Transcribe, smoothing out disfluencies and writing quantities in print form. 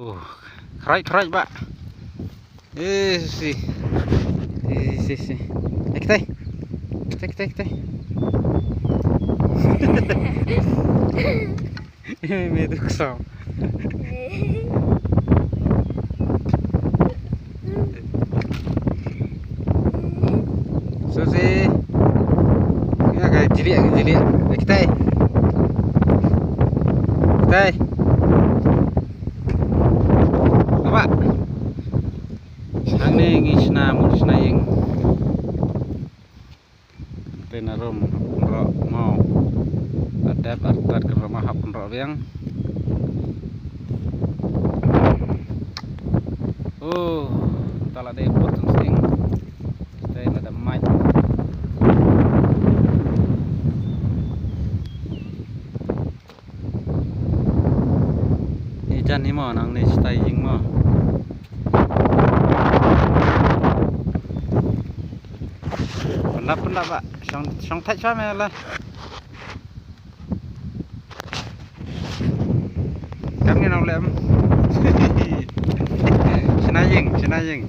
Uh, kerai pak. Sih, sih. Kita. Ini itu kesal. Susi, ini agak jeli. Kita. Apa? Ang ngisna musna yung tenarum ro mau ada artar ke rumah hapun ro yang tala deh potong sing stay ada mic ni jan ni mo nang ni stay jing mo Pendak pak, sang tak cuma lah. Kami nak lem. Senajing.